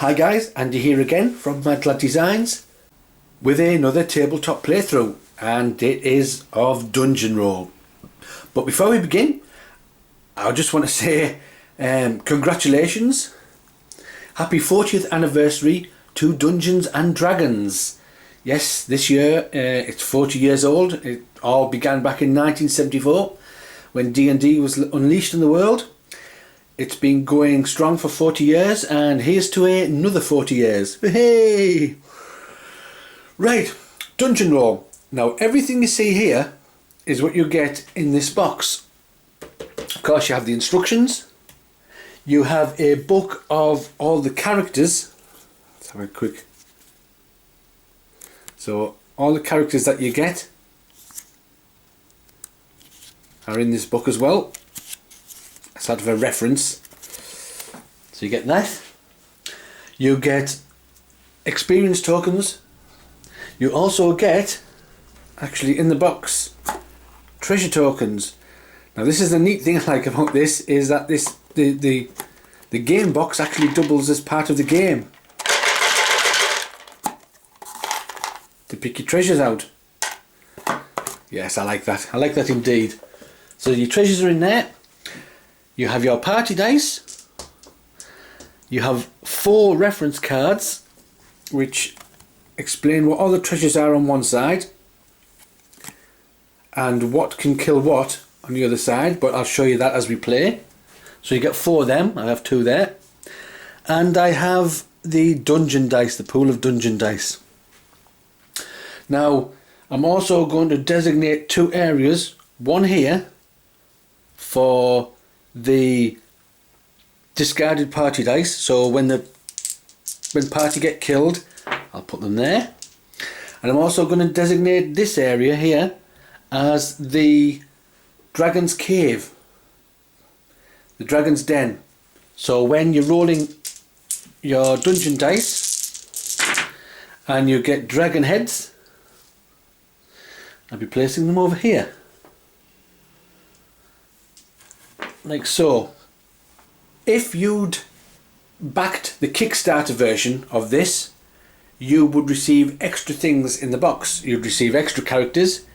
Hi guys, Andy here again from Mad Lad Designs with another tabletop playthrough, and it is of Dungeon Roll. But before we begin, I just want to say congratulations, happy 40th anniversary to Dungeons and Dragons. Yes, this year it's 40 years old. It all began back in 1974 when D&D was unleashed in the world. It's been going strong for 40 years, and here's to another 40 years. Hey! Right, Dungeon Roll. Now, everything you see here is what you get in this box. Of course, you have the instructions. You have a book of all the characters. Let's have a quick. So, all the characters that you get are in this book as well. Sort of a reference. So you get that. You get experience tokens. You also get, actually in the box, treasure tokens. Now this is the neat thing I like about this, is that the game box actually doubles as part of the game to pick your treasures out. Yes, I like that. I like that indeed. So your treasures are in there. You have your party dice. You have 4 reference cards which explain what all the treasures are on one side and what can kill what on the other side, but I'll show you that as we play. So you get 4 of them. I have 2 there. And I have the dungeon dice, the pool of dungeon dice. Now I'm also going to designate 2 areas, one here for the discarded party dice, so when party get killed, I'll put them there. And I'm also going to designate this area here as the Dragon's Cave, the Dragon's Den. So when you're rolling your dungeon dice and you get dragon heads, I'll be placing them over here. Like so. If you'd backed the Kickstarter version of this, you would receive extra things in the box. You'd receive extra characters,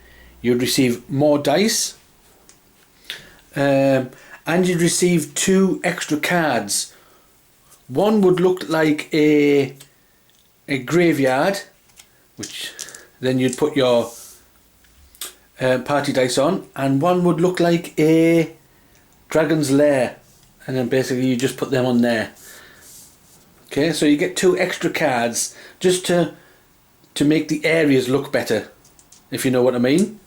you'd receive more dice, and you'd receive 2 extra cards. One would look like a graveyard, which then you'd put your party dice on, and one would look like a Dragon's Lair, and then basically you just put them on there. Okay, so you get 2 extra cards just to make the areas look better, if you know what I mean.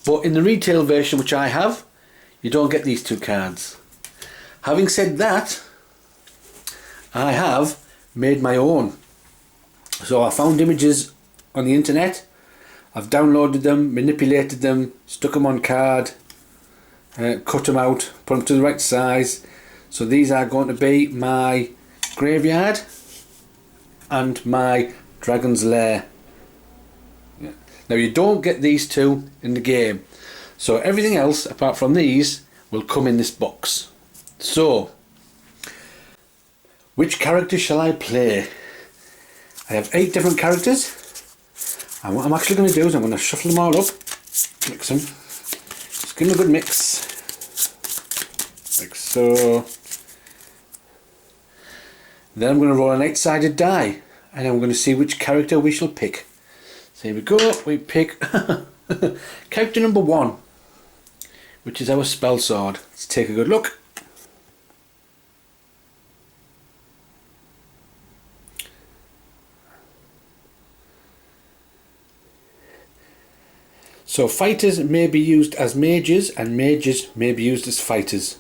But in the retail version, which I have, you don't get these 2 cards. Having said that, I have made my own. So I found images on the internet, I've downloaded them, manipulated them, stuck them on card, cut them out, put them to the right size. So these are going to be my graveyard and my Dragon's Lair. Yeah. Now you don't get these 2 in the game, so everything else apart from these will come in this box. So which characters shall I play? I have 8 different characters, and what I'm actually going to do is I'm going to shuffle them all up, mix them, just give them a good mix. Like so. Then I'm going to roll an 8-sided die, and I'm going to see which character we shall pick. So here we go, we pick character number 1, which is our Spellsword. Let's take a good look. So fighters may be used as mages, and mages may be used as fighters.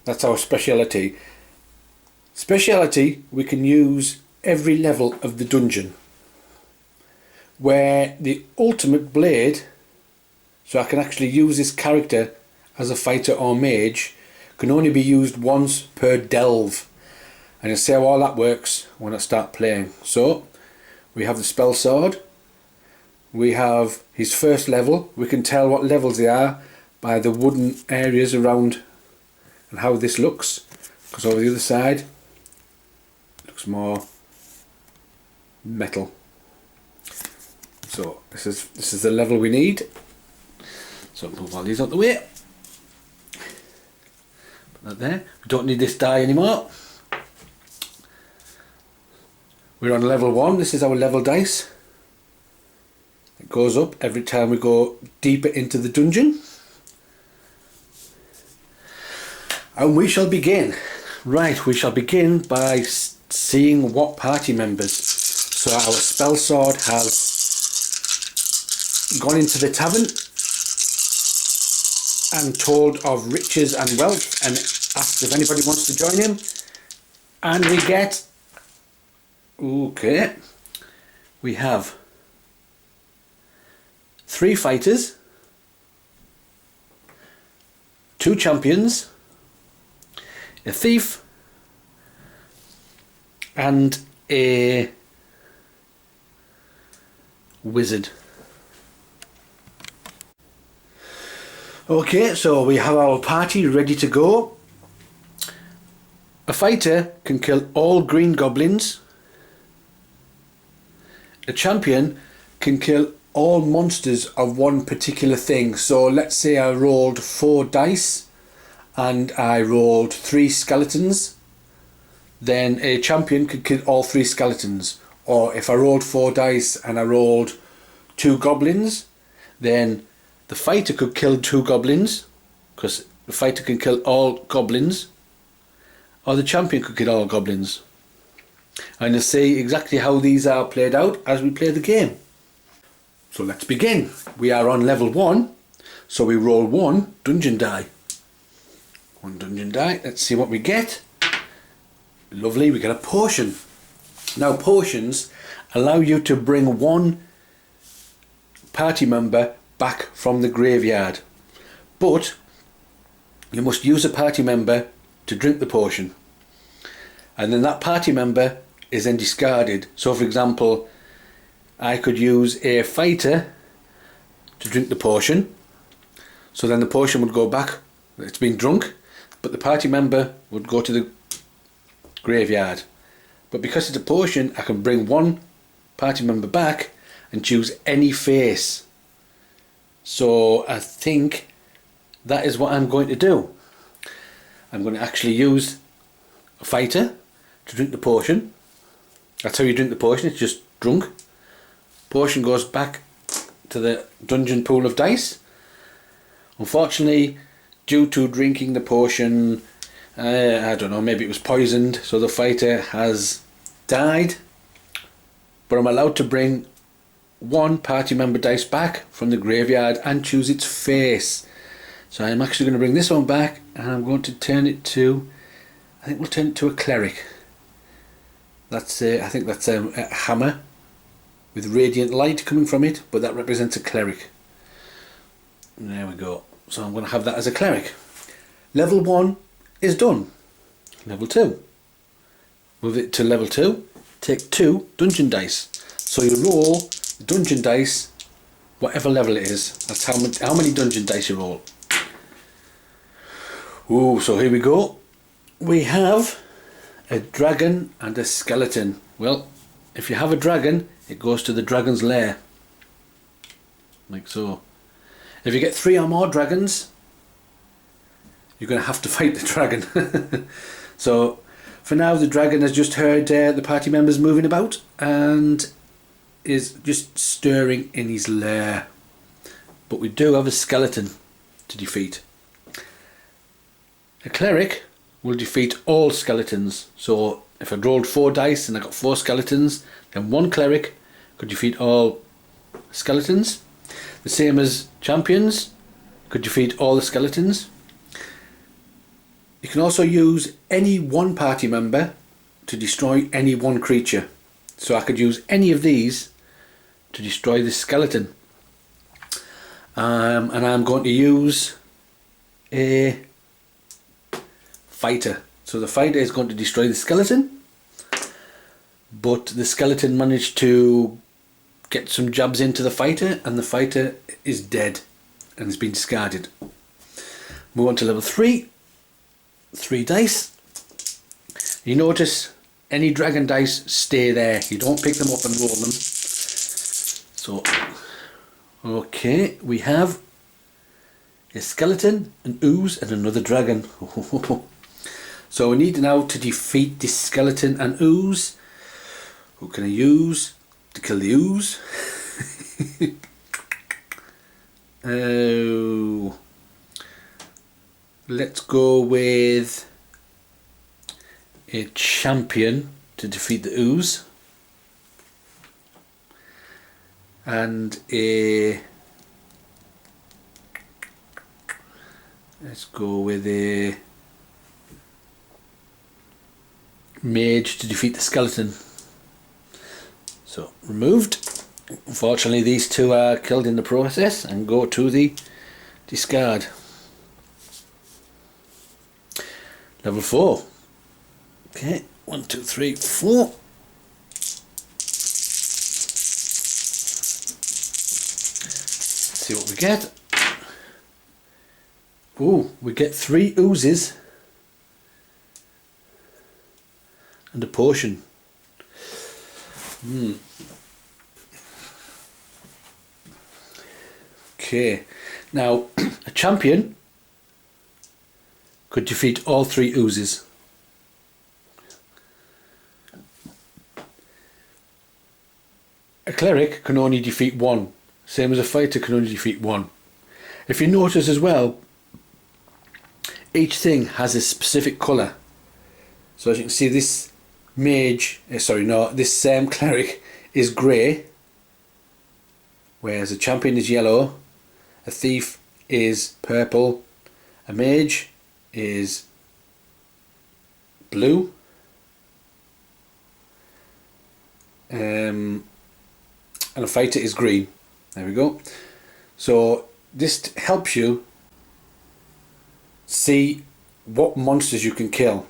That's our speciality. Speciality, we can use every level of the dungeon. Where the ultimate blade, so I can actually use this character as a fighter or mage, can only be used once per delve. And you'll see how all that works when I start playing. So, we have the Spellsword. We have his first level. We can tell what levels they are by the wooden areas around and how this looks. Goes over the other side. looks more metal. So this is the level we need. So move all these out the way. Put that there. We don't need this die anymore. We're on level 1. This is our level dice. It goes up every time we go deeper into the dungeon. And we shall begin. Right, we shall begin by seeing what party members. So our Spellsword has gone into the tavern and told of riches and wealth and asked if anybody wants to join him. And we get... Okay. We have 3 fighters, 2 champions, a thief, and a wizard. Okay, so we have our party ready to go. A fighter can kill all green goblins. A champion can kill all monsters of one particular thing. So let's say I rolled 4 dice and I rolled 3 skeletons, then a champion could kill all 3 skeletons. Or if I rolled 4 dice and I rolled 2 goblins, then the fighter could kill 2 goblins, because the fighter can kill all goblins, or the champion could kill all goblins. And you'll see exactly how these are played out as we play the game. So let's begin. We are on level 1, so we roll 1 dungeon die. 1 dungeon die. Let's see what we get. Lovely, we get a potion. Now potions allow you to bring 1 party member back from the graveyard, but you must use a party member to drink the potion, and then that party member is then discarded. So for example, I could use a fighter to drink the potion, so then the potion would go back, it's been drunk, but the party member would go to the graveyard. But because it's a potion, I can bring 1 party member back and choose any face. So I think that is what I'm going to do. I'm going to actually use a fighter to drink the potion. That's how you drink the potion, it's just drunk. Potion goes back to the dungeon pool of dice. Unfortunately, due to drinking the potion, I don't know, maybe it was poisoned, so the fighter has died. But I'm allowed to bring 1 party member dice back from the graveyard and choose its face. So I'm actually going to bring this one back, and I'm going to turn it to, I think we'll turn it to a cleric. That's I think that's a hammer with radiant light coming from it, but that represents a cleric. And there we go. So I'm going to have that as a cleric. Level 1 is done. Level 2. Move it to level 2. Take 2 dungeon dice. So you roll the dungeon dice, whatever level it is. That's how many dungeon dice you roll. Ooh, so here we go. We have a dragon and a skeleton. Well, if you have a dragon, it goes to the dragon's lair. Like so. If you get 3 or more dragons, you're going to have to fight the dragon. So, for now, the dragon has just heard the party members moving about and is just stirring in his lair. But we do have a skeleton to defeat. A cleric will defeat all skeletons. So if I rolled 4 dice and I got 4 skeletons, then 1 cleric could defeat all skeletons. The same as champions could defeat all the skeletons. You can also use any 1 party member to destroy any 1 creature. So I could use any of these to destroy the skeleton. And I'm going to use a fighter. So the fighter is going to destroy the skeleton, but the skeleton managed to get some jabs into the fighter, and the fighter is dead and has been discarded. Move on to level 3. 3 dice. You notice any dragon dice stay there. You don't pick them up and roll them. So, okay, we have a skeleton, an ooze, and another dragon. So we need now to defeat this skeleton and ooze. Who can I use to kill the ooze? Oh, let's go with a champion to defeat the ooze, and let's go with a mage to defeat the skeleton. So removed. Unfortunately, these two are killed in the process and go to the discard. Level 4. Okay, 1, 2, 3, 4. Let's see what we get. Oh, we get 3 oozes and a potion. Okay, now a champion could defeat all 3 oozes. A cleric can only defeat 1, same as a fighter can only defeat 1. If you notice as well, each thing has a specific colour. So as you can see, this mage, this cleric is grey, whereas a champion is yellow, a thief is purple, a mage is blue, and a fighter is green. There we go. So this helps you see what monsters you can kill.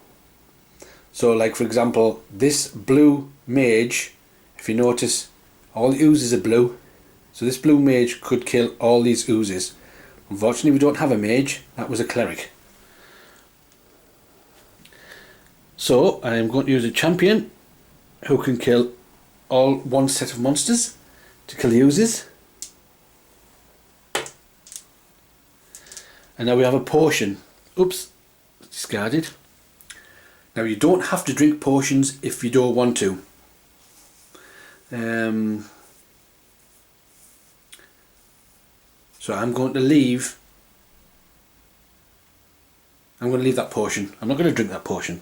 So like for example, this blue mage, if you notice, all the oozes are blue. So this blue mage could kill all these oozes. Unfortunately, we don't have a mage. That was a cleric. So I am going to use a champion who can kill all one set of monsters to kill the oozes. And now we have a potion. Oops, discarded. Now you don't have to drink potions if you don't want to. So I'm going to leave that potion. I'm not going to drink that potion.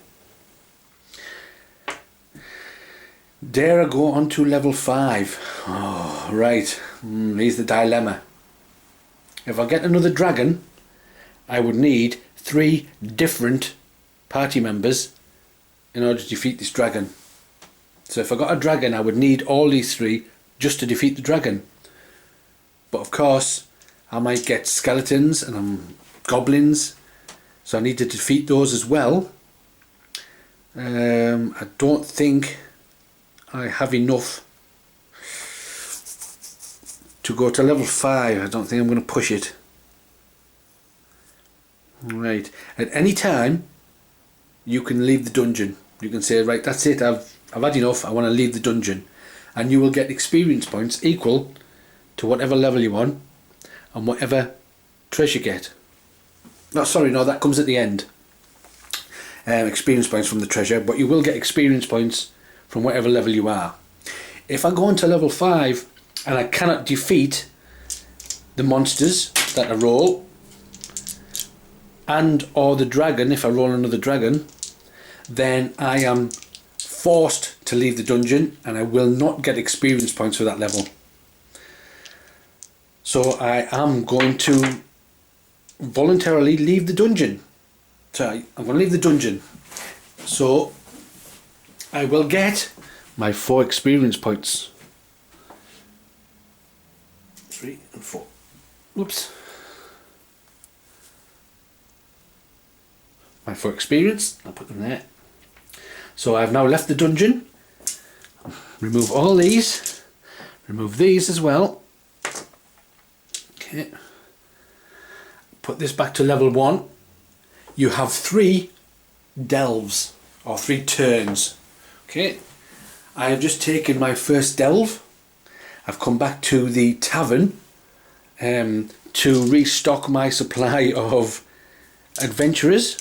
Dare I go on to level 5? Oh, right. Here's the dilemma. If I get another dragon, I would need 3 different party members in order to defeat this dragon. So if I got a dragon, I would need all these 3 just to defeat the dragon. But of course, I might get skeletons and goblins, so I need to defeat those as well. I don't think I have enough to go to level 5. I don't think I'm going to push it. Right, at any time you can leave the dungeon. You can say, right, that's it, I've had enough, I want to leave the dungeon, and you will get experience points equal to whatever level you want and whatever treasure you get. No, sorry, no, that comes at the end. Experience points from the treasure, but you will get experience points from whatever level you are. If I go on to level 5 and I cannot defeat the monsters that I roll, and or the dragon, if I roll another dragon, then I am forced to leave the dungeon and I will not get experience points for that level. So I am going to voluntarily leave the dungeon. So I'm going to leave the dungeon. So I will get my 4 experience points. 3 and 4. Whoops. My 4 experience, I'll put them there. So I've now left the dungeon. Remove all these. Remove these as well. Okay. Put this back to level 1. You have 3 delves, or 3 turns. Okay, I have just taken my first delve. I've come back to the tavern to restock my supply of adventurers,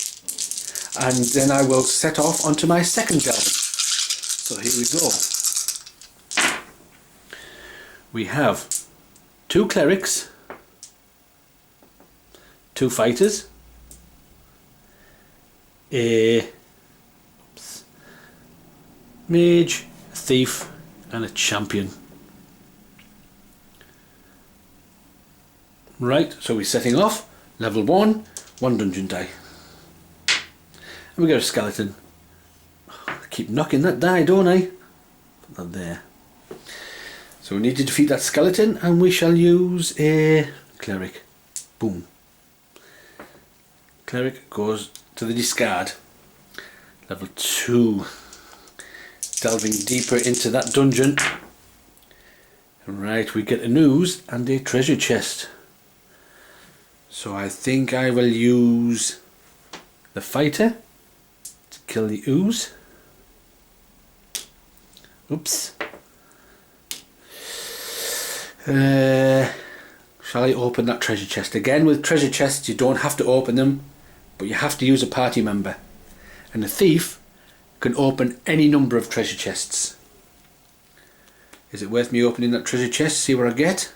and then I will set off onto my second delve. So here we go. We have 2 clerics, 2 fighters, a mage, a thief and a champion. Right, so we're setting off. Level 1, 1 dungeon die. And we got a skeleton. I keep knocking that die, don't I? Put that there. So we need to defeat that skeleton, and we shall use a cleric. Boom. Cleric goes to the discard. Level 2. Delving deeper into that dungeon. Right, we get an ooze and a treasure chest. So I think I will use the fighter to kill the ooze. Oops. Shall I open that treasure chest? Again, with treasure chests you don't have to open them, but you have to use a party member. And the thief can open any number of treasure chests. Is it worth me opening that treasure chest? See what I get?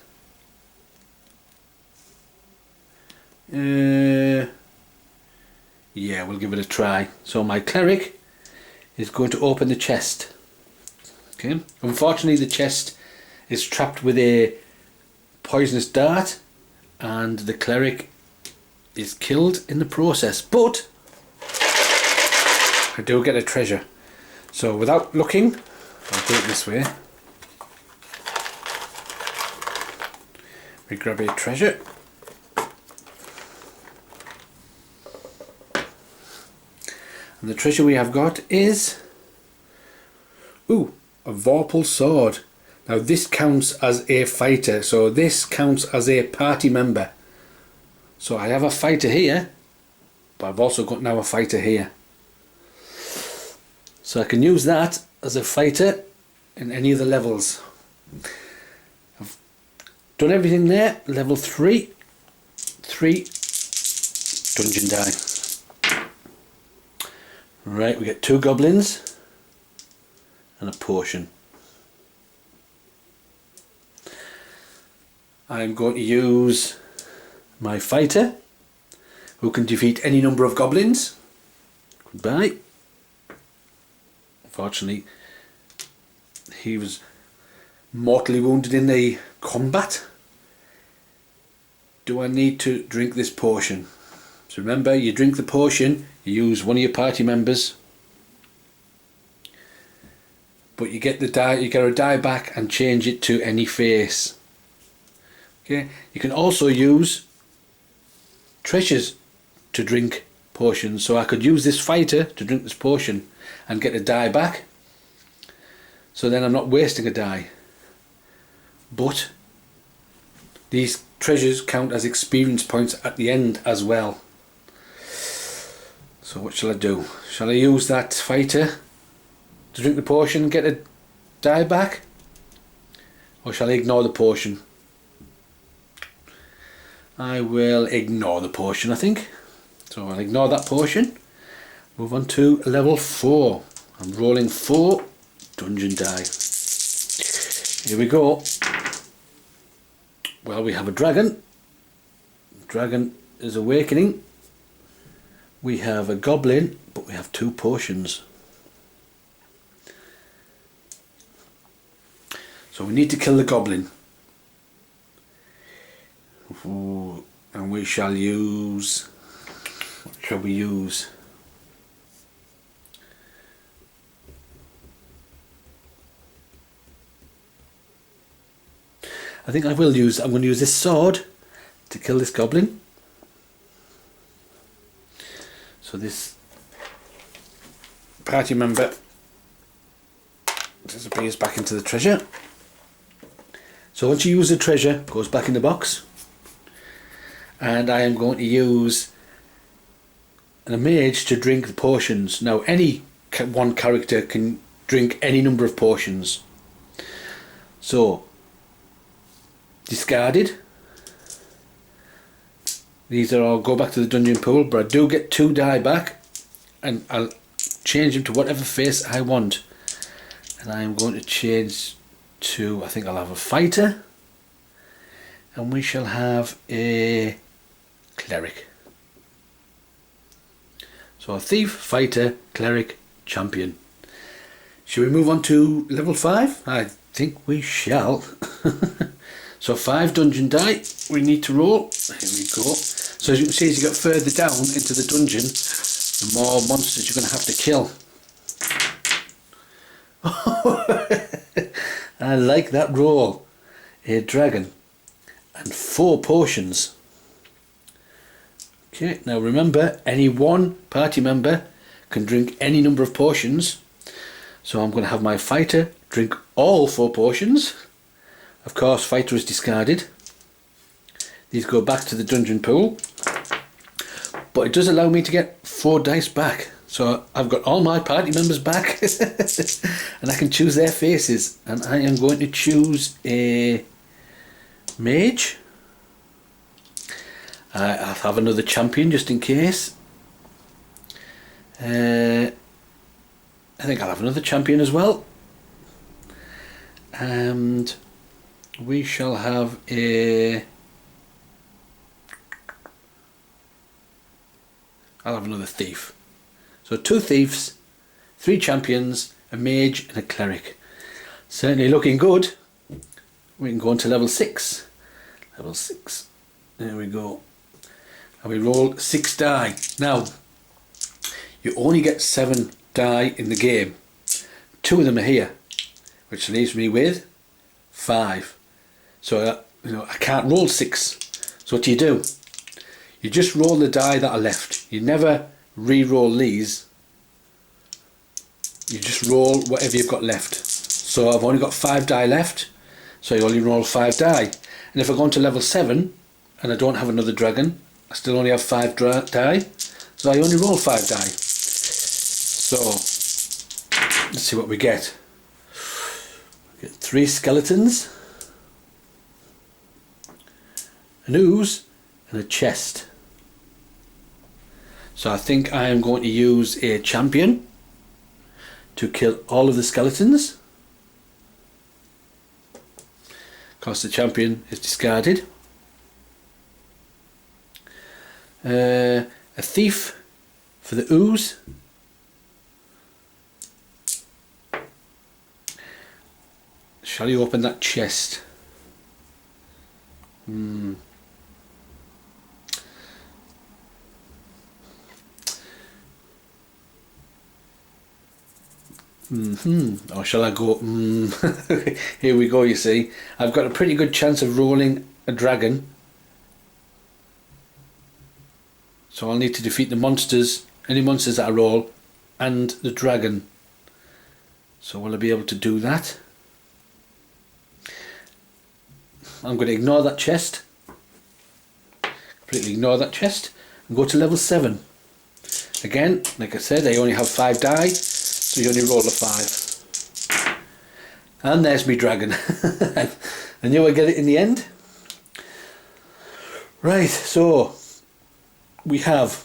Yeah, we'll give it a try. So my cleric is going to open the chest. Okay. Unfortunately the chest is trapped with a poisonous dart, and the cleric is killed in the process, but I do get a treasure. So without looking, I'll do it this way. We grab a treasure. And the treasure we have got is a Vorpal sword. Now this counts as a fighter, so this counts as a party member. So I have a fighter here, but I've also got now a fighter here. So I can use that as a fighter in any of the levels. I've done everything there. Level 3, 3 dungeon die. Right, we get 2 goblins and a potion. I'm going to use my fighter, who can defeat any number of goblins. Goodbye. Unfortunately, he was mortally wounded in the combat. Do I need to drink this potion? So remember, you drink the potion, you use one of your party members, but you get the die. You get a die back and change it to any face. Okay. You can also use treasures to drink potions. So I could use this fighter to drink this potion and get a die back. So then I'm not wasting a die. But these treasures count as experience points at the end as well. So what shall I do? Shall I use that fighter to drink the potion and get a die back? Or shall I ignore the potion? I will ignore the potion, I think. So I'll ignore that potion. Move on to level 4. I'm rolling 4 dungeon die. Here we go. Well, we have a dragon. The dragon is awakening. We have a goblin, but we have 2 potions. So we need to kill the goblin. Ooh, and we shall use... What shall we use? I think I'm going to use this sword to kill this goblin. So this party member disappears back into the treasure. So once you use the treasure, it goes back in the box. And I am going to use a mage to drink the potions. Now any one character can drink any number of potions. So, discarded. These are all go back to the dungeon pool, but I do get 2 die back, and I'll change them to whatever face I want. And I'm going to change to, I think I'll have a fighter, and we shall have a cleric. So a thief, fighter, cleric, champion. Shall we move on to level 5? I think we shall. So 5 dungeon die we need to roll. Here we go. So as you can see, as you get further down into the dungeon, the more monsters you're going to have to kill. I like that roll. A dragon and 4 potions. Okay, now remember, any one party member can drink any number of potions. So I'm going to have my fighter drink all 4 potions. Of course, fighter is discarded. These go back to the dungeon pool. But it does allow me to get 4 dice back. So I've got all my party members back. And I can choose their faces. And I am going to choose a mage. I'll have another champion just in case. I think I'll have another champion as well. And we shall have I'll have another thief. So 2 thieves, 3 champions, a mage and a cleric. Certainly looking good. We can go on to level 6. Level 6. There we go. And we roll 6 die. Now, you only get 7 die in the game. 2 of them are here, which leaves me with 5. So I can't roll 6. So what do? You just roll the die that are left. You never re-roll these. You just roll whatever you've got left. So I've only got 5 die left, so you only roll 5 die. And if I go on to level 7 and I don't have another dragon, I still only have 5 die, so I only roll 5 die. So let's see what we get. We get 3 skeletons, an ooze and a chest. So I think I am going to use a champion to kill all of the skeletons. Of course the champion is discarded. A thief for the ooze. Shall you open that chest? Or shall I go? Here we go, you see. I've got a pretty good chance of rolling a dragon. So I'll need to defeat the monsters, any monsters that I roll, and the dragon. So will I be able to do that? I'm going to ignore that chest. Completely ignore that chest. And go to level 7. Again, like I said, I only have 5 die. So you only roll a 5. And there's me dragon. I knew I'd get it in the end. Right, so we have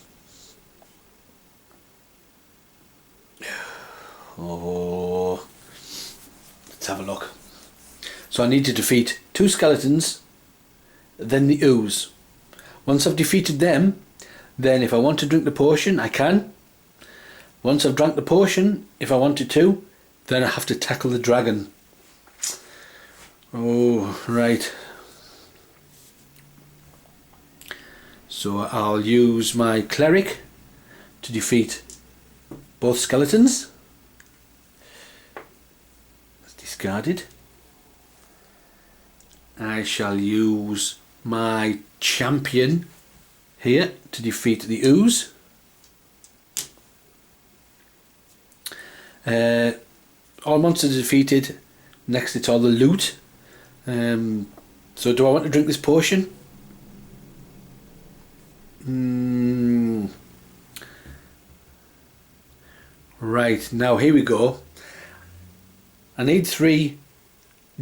let's have a look. So I need to defeat 2 skeletons, then the ooze. Once I've defeated them, then if I want to drink the potion, I can. Once I've drank the potion, if I wanted to, then I have to tackle the dragon. Oh, right. So I'll use my cleric to defeat both skeletons. That's discarded. I shall use my champion here to defeat the ooze. All monsters are defeated. Next it's all the loot. So do I want to drink this potion? Right, now here we go. I need 3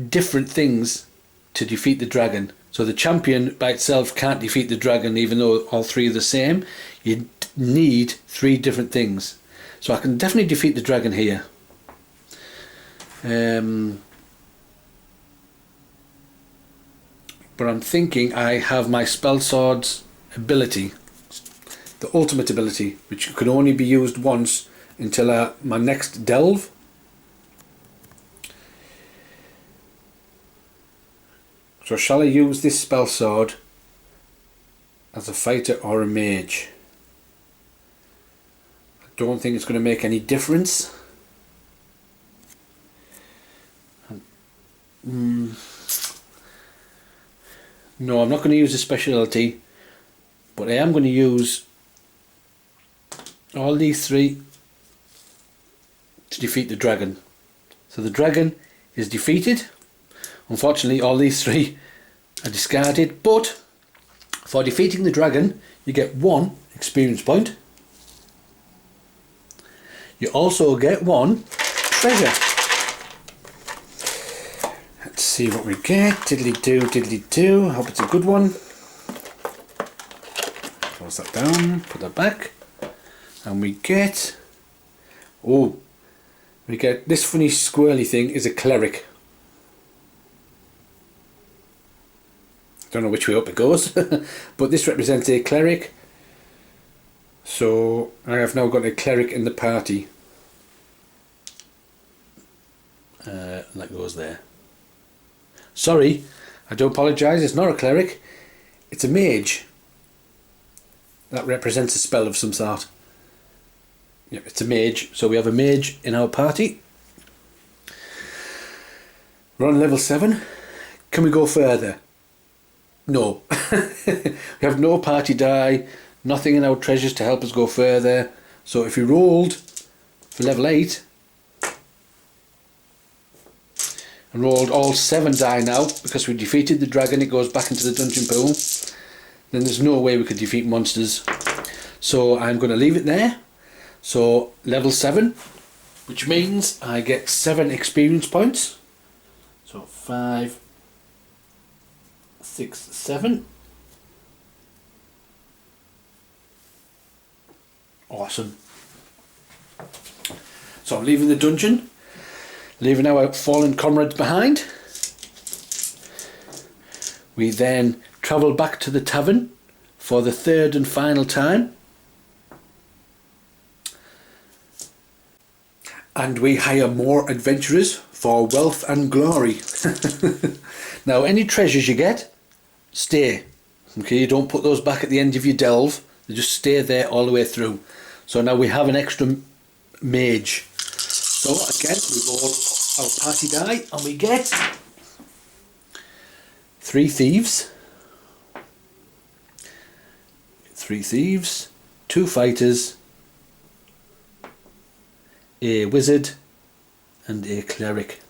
different things to defeat the dragon. So the champion by itself can't defeat the dragon even though all 3 are the same. You need 3 different things. So I can definitely defeat the dragon here. But I'm thinking I have my Spellsword's ability, the ultimate ability, which can only be used once until my next delve. So shall I use this Spellsword as a fighter or a mage? I don't think it's going to make any difference. No, I'm not going to use a speciality, but I am going to use all these 3 to defeat the dragon. So the dragon is defeated. Unfortunately, all these 3 are discarded, but for defeating the dragon, you get 1 experience point. You also get 1 treasure. Let's see what we get. Diddly do, diddly do. I hope it's a good one. Close that down, put that back, and we get, this funny squirrely thing is a cleric. Don't know which way up it goes, but this represents a cleric. So I have now got a cleric in the party. That goes there. Sorry, I do apologise, it's not a cleric, it's a mage. That represents a spell of some sort. Yep, it's a mage, so we have a mage in our party. We're on level 7. Can we go further? No. We have no party die, nothing in our treasures to help us go further. So if we rolled for level 8 and rolled all 7 die now, because we defeated the dragon, it goes back into the dungeon pool, then there's no way we could defeat monsters. So I'm going to leave it there. So level 7, which means I get 7 experience points. So 5, 6, 7. Awesome. So I'm leaving the dungeon, leaving our fallen comrades behind. We then travel back to the tavern for the 3rd and final time. And we hire more adventurers for wealth and glory. Now any treasures you get, stay. Okay, you don't put those back at the end of your delve, they just stay there all the way through. So now we have an extra mage. So again, we roll our party die and we get 3 thieves, 2 fighters, a wizard and a cleric.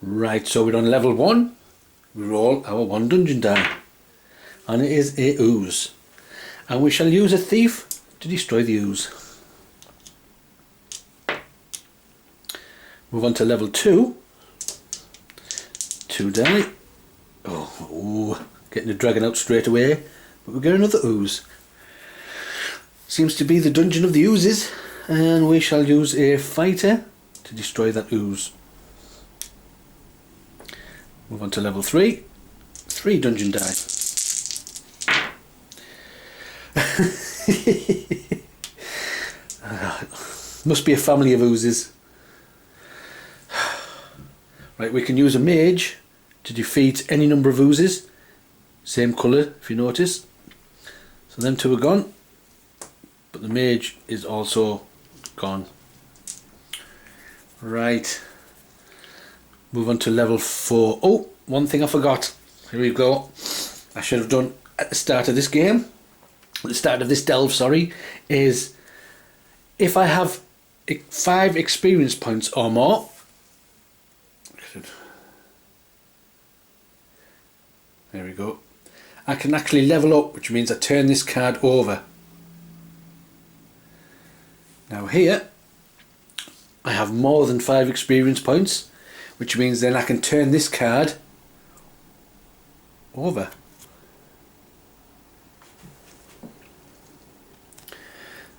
Right, so we're on level 1. We roll our 1 dungeon die and it is a ooze, and we shall use a thief to destroy the ooze. Move on to level 2. 2 die. Getting the dragon out straight away, but we get another ooze. Seems to be the dungeon of the oozes, and we shall use a fighter to destroy that ooze. Move on to level 3. 3 dungeon die. Must be a family of oozes. Right, we can use a mage to defeat any number of oozes. Same colour, if you notice. So them 2 are gone, but the mage is also gone. Right, move on to level 4. Oh, one thing I forgot. Here we go. I should have done at the start of this game, at the start of this delve, sorry, is if I have 5 experience points or more, there we go, I can actually level up, which means I turn this card over. Now here I have more than 5 experience points, which means then I can turn this card over.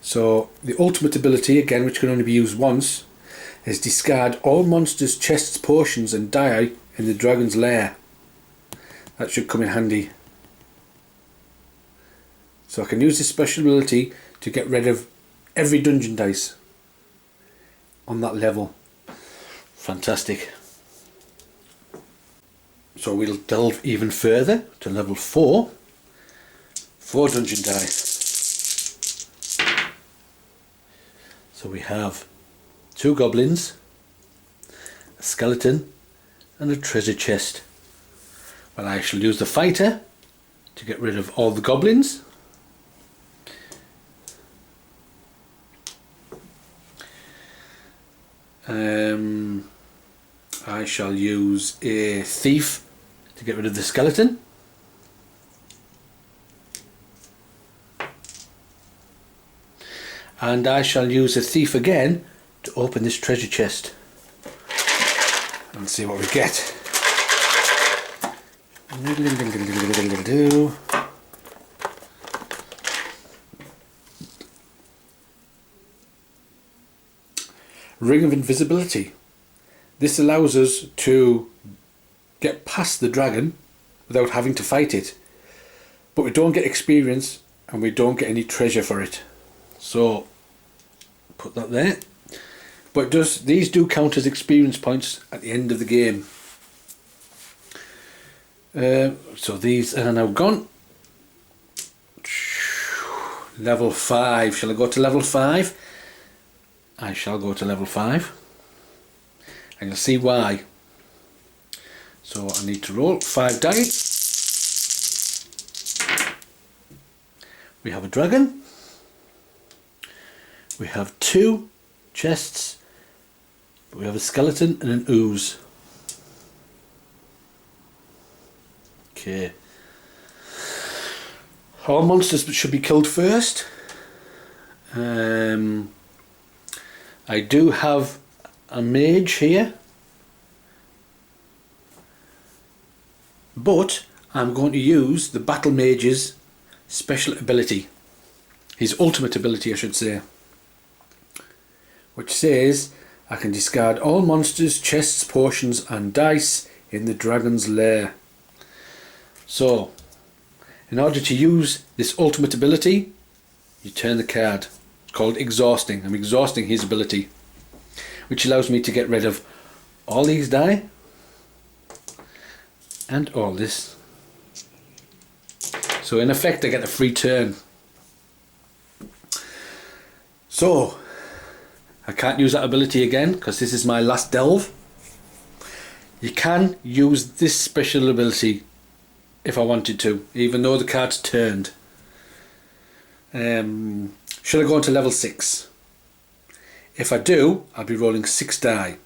So the ultimate ability, again, which can only be used once, is discard all monsters, chests, potions and die in the dragon's lair. That should come in handy. So I can use this special ability to get rid of every dungeon dice on that level. Fantastic. So we'll delve even further to level 4. 4 dungeon dice. So we have 2 goblins, a skeleton and a treasure chest. Well, I shall use the fighter to get rid of all the goblins. I shall use a thief to get rid of the skeleton. And I shall use a thief again to open this treasure chest and see what we get. Ring of Invisibility. This allows us to get past the dragon without having to fight it, but we don't get experience and we don't get any treasure for it. So put that there. But these do count as experience points at the end of the game. So these are now gone. Level 5. Shall I go to level 5? I shall go to level 5. And you'll see why. So I need to roll 5 dice. We have a dragon. We have 2 chests. We have a skeleton and an ooze. Okay. All monsters should be killed first. I do have a mage here, but I'm going to use the battle mage's special ability, his ultimate ability I should say, which says I can discard all monsters, chests, potions and dice in the dragon's lair. So in order to use this ultimate ability, you turn the card. It's called exhausting. I'm exhausting his ability, which allows me to get rid of all these die and all this. So in effect I get a free turn. So I can't use that ability again because this is my last delve. You can use this special ability if I wanted to, even though the card's turned. Should I go on to level 6? If I do, I'll be rolling 6 die.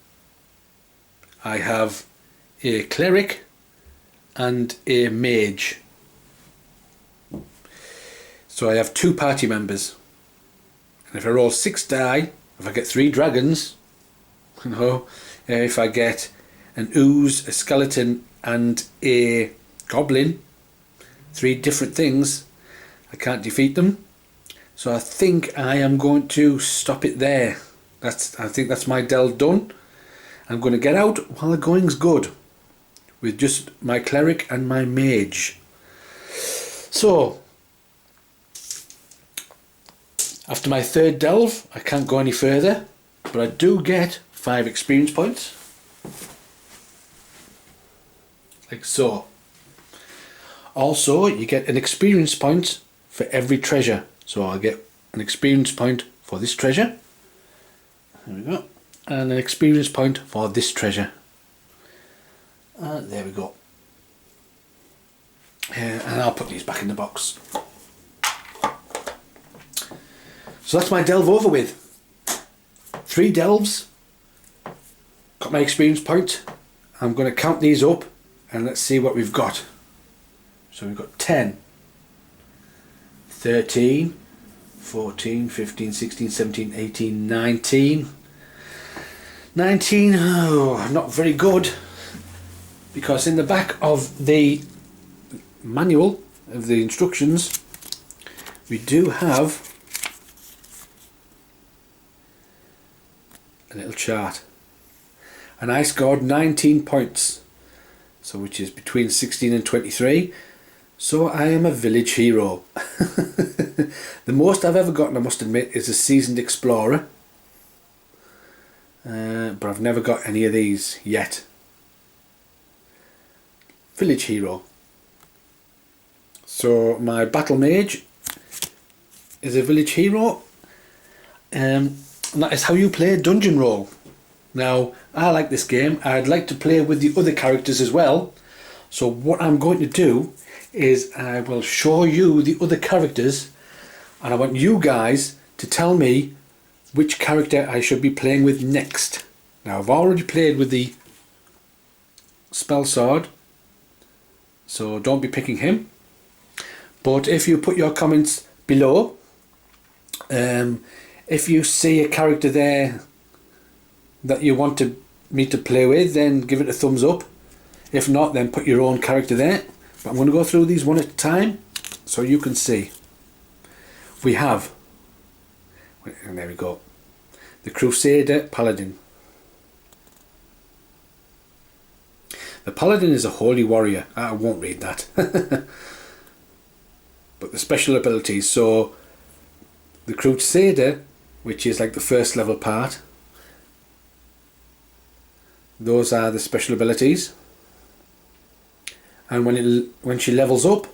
I have a cleric and a mage. So I have 2 party members. And if I roll 6 die, if I get 3 dragons, if I get an ooze, a skeleton and a goblin, 3 different things, I can't defeat them. So I think I am going to stop it there. I think that's my delve done. I'm going to get out while the going's good with just my cleric and my mage. So after my 3rd delve I can't go any further, but I do get 5 experience points, like so. Also you get an experience point for every treasure. So I'll get an experience point for this treasure. There we go. And an experience point for this treasure. There we go. And I'll put these back in the box. So that's my delve over with. 3 delves. Got my experience point. I'm going to count these up and let's see what we've got. So we've got 10, 13, 14, 15, 16, 17, 18, 19. 19, oh, not very good, because in the back of the manual of the instructions we do have a little chart, and I scored 19 points, so which is between 16 and 23, so I am a village hero. The most I've ever gotten, I must admit, is a seasoned explorer, but I've never got any of these yet. Village hero. So my battle mage is a village hero, and that is how you play dungeon roll. Now I like this game. I'd like to play with the other characters as well, so what I'm going to do is I will show you the other characters, and I want you guys to tell me which character I should be playing with next. Now I've already played with the Spellsword, so don't be picking him, but if you put your comments below, if you see a character there that you want me to play with, then give it a thumbs up. If not, then put your own character there. But I'm going to go through these one at a time so you can see. We have, and there we go, the Crusader Paladin. The Paladin is a holy warrior. I won't read that. But the special abilities, so the Crusader, which is like the first level part, those are the special abilities, and when she levels up,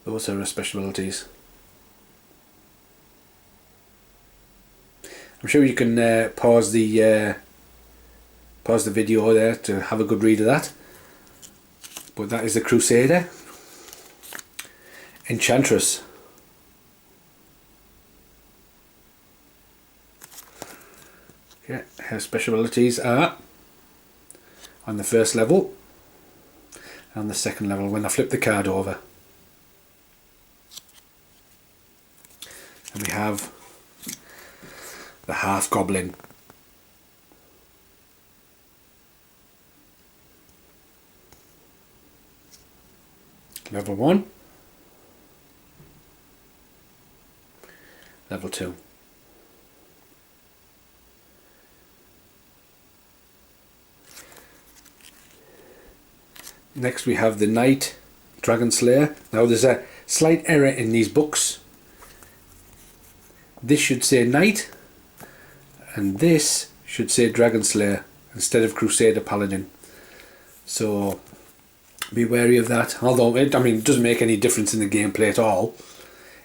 those are her special abilities. I'm sure you can pause the video there to have a good read of that. But that is the Crusader. Enchantress. Okay, her special abilities are on the first level and the second level when I flip the card over. And we have the Half Goblin. Level 1. Level 2. Next we have the Knight Dragon Slayer. Now there's a slight error in these books. This should say Knight and this should say Dragon Slayer instead of Crusader Paladin. So be wary of that. Although it doesn't make any difference in the gameplay at all.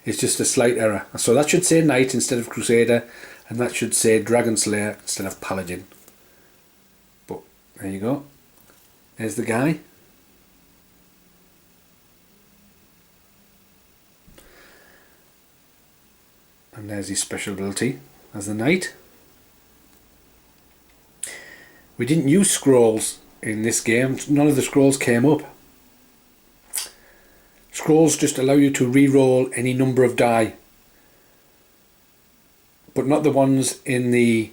It's just a slight error. So that should say Knight instead of Crusader, and that should say Dragon Slayer instead of Paladin. But there you go. There's the guy. And there's his special ability as the Knight. We didn't use scrolls in this game. None of the scrolls came up. Scrolls just allow you to re-roll any number of die, but not the ones in the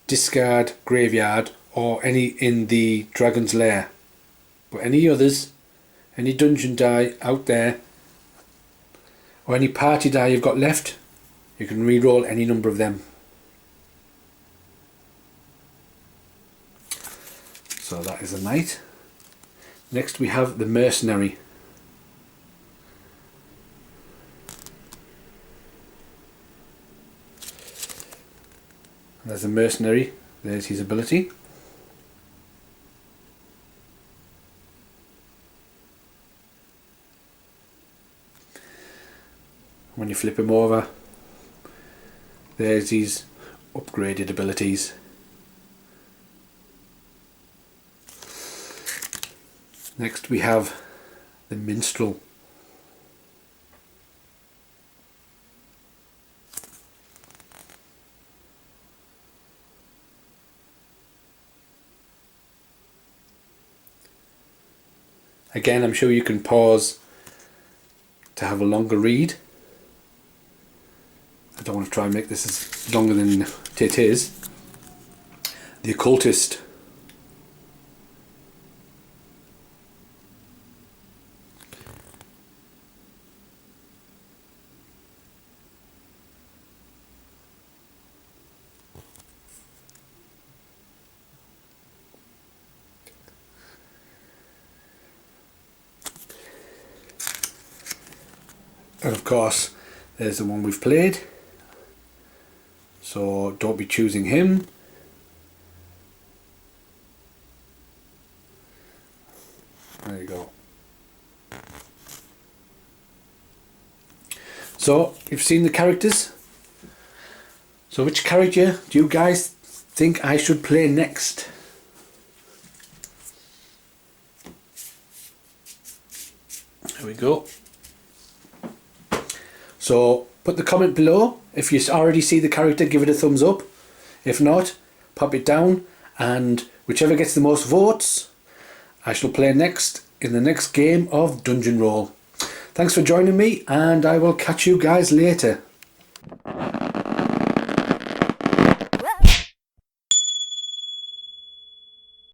discard graveyard or any in the Dragon's Lair. But any others, any dungeon die out there, or any party die you've got left, you can re-roll any number of them. So that is a Knight. Next we have the Mercenary. And there's a Mercenary, there's his ability. When you flip him over, there's his upgraded abilities. Next we have the Minstrel. Again, I'm sure you can pause to have a longer read. I don't want to try and make this as longer than it is the Occultist. And of course, there's the one we've played. So don't be choosing him. There you go. So you've seen the characters. So which character do you guys think I should play next? There we go. So put the comment below. If you already see the character, give it a thumbs up. If not, pop it down, and whichever gets the most votes, I shall play next in the next game of Dungeon Roll. Thanks for joining me, and I will catch you guys later.